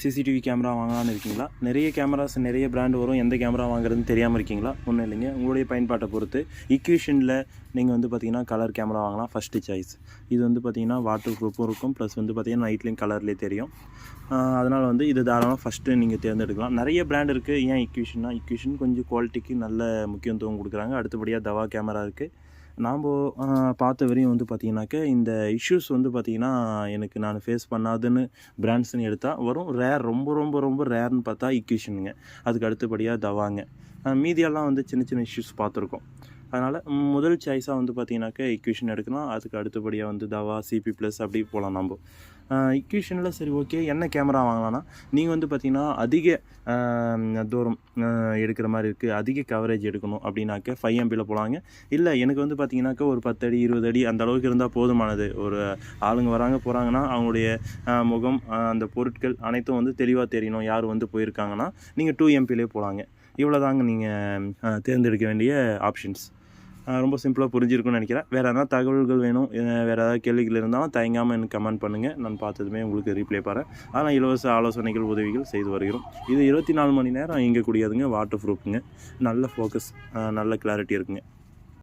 CCTV camera வாங்கலான்னு இருக்கீங்களா? நிறைய கேமராஸ் நிறைய பிராண்ட் வரும். எந்த கேமரா வாங்குறதுன்னு தெரியாமல் இருக்கீங்களா? ஒன்றும் இல்லைங்க. உங்களுடைய பயன்பாட்டை பொறுத்து இக்விஷனில் நீங்கள் வந்து பார்த்தீங்கன்னா கலர் கேமரா வாங்கலாம். First choice. இது வந்து பார்த்தீங்கன்னா வாட்டர் ப்ரூஃபும் இருக்கும். ப்ளஸ் வந்து பார்த்தீங்கன்னா நைட்லேயும் கலர்லேயே தெரியும். அதனால் வந்து இது தாராளமாக ஃபஸ்ட்டு நீங்கள் தேர்ந்தெடுக்கலாம். நிறைய பிராண்ட் இருக்குது. ஏன் இக்விஷன் கொஞ்சம் குவாலிட்டிக்கு நல்ல முக்கியத்துவம் கொடுக்குறாங்க. அடுத்தபடியாக தவா கேமரா இருக்குது. நாம் பார்த்த வரையும் வந்து பார்த்திங்கனாக்கா இந்த இஷ்யூஸ் வந்து பார்த்திங்கன்னா எனக்கு நான் ஃபேஸ் பண்ணாதுன்னு பிராண்ட்ஸ்னு எடுத்தால் வரும். ரொம்ப ரொம்ப ரொம்ப ரேர்னு பார்த்தா இக்விஷனுங்க. அதுக்கு அடுத்தபடியாக தவாங்க. மீதியெல்லாம் வந்து சின்ன சின்ன இஷ்யூஸ் பார்த்துருக்கோம். அதனால் முதல் சாய்ஸாக வந்து பார்த்திங்கனாக்கா இக்விஷன் எடுக்கலாம். அதுக்கு அடுத்தபடியாக வந்து தவா, சிபி ப்ளஸ் அப்படி போகலாம். நம்ம இக்விஷனில் சரி ஓகே என்ன கேமரா வாங்கலாம்னா, நீங்கள் வந்து பார்த்திங்கன்னா அதிக தூரம் எடுக்கிற மாதிரி இருக்குது, அதிக கவரேஜ் எடுக்கணும் அப்படின்னாக்க 5 MBயில் போகலாங்க. இல்லை எனக்கு வந்து பார்த்திங்கனாக்கா ஒரு 10 அடி 20 அடி அந்த அளவுக்கு இருந்தால் போதுமானது. ஒரு ஆளுங்க வராங்க போகிறாங்கன்னா அவங்களுடைய முகம், அந்த பொருட்கள் அனைத்தும் வந்து தெளிவாக தெரியணும். யார் வந்து போயிருக்காங்கன்னா நீங்கள் 2 MBயிலே போகலாங்க. இவ்வளோ தாங்க நீங்கள் தேர்ந்தெடுக்க வேண்டிய ஆப்ஷன்ஸ். ரொம்ப சிம்பிளாக புரிஞ்சிருக்குன்னு நினைக்கிறேன். வேறு எதனா தகவல்கள் வேணும், வேறு ஏதாவது கேள்விகள் இருந்தாலும் தயங்காமல் எனக்கு கமெண்ட் பண்ணுங்கள். நான் பார்த்ததுமே உங்களுக்கு ரீப்ளை பாறேன். அதனால் இலவச ஆலோசனைகள், உதவிகள் செய்து வருகிறோம். இது 24 மணி நேரம் இயங்கக்கூடியதுங்க. வாட்டர் ப்ரூஃபுங்க. நல்ல ஃபோக்கஸ், நல்ல கிளாரிட்டி இருக்குங்க.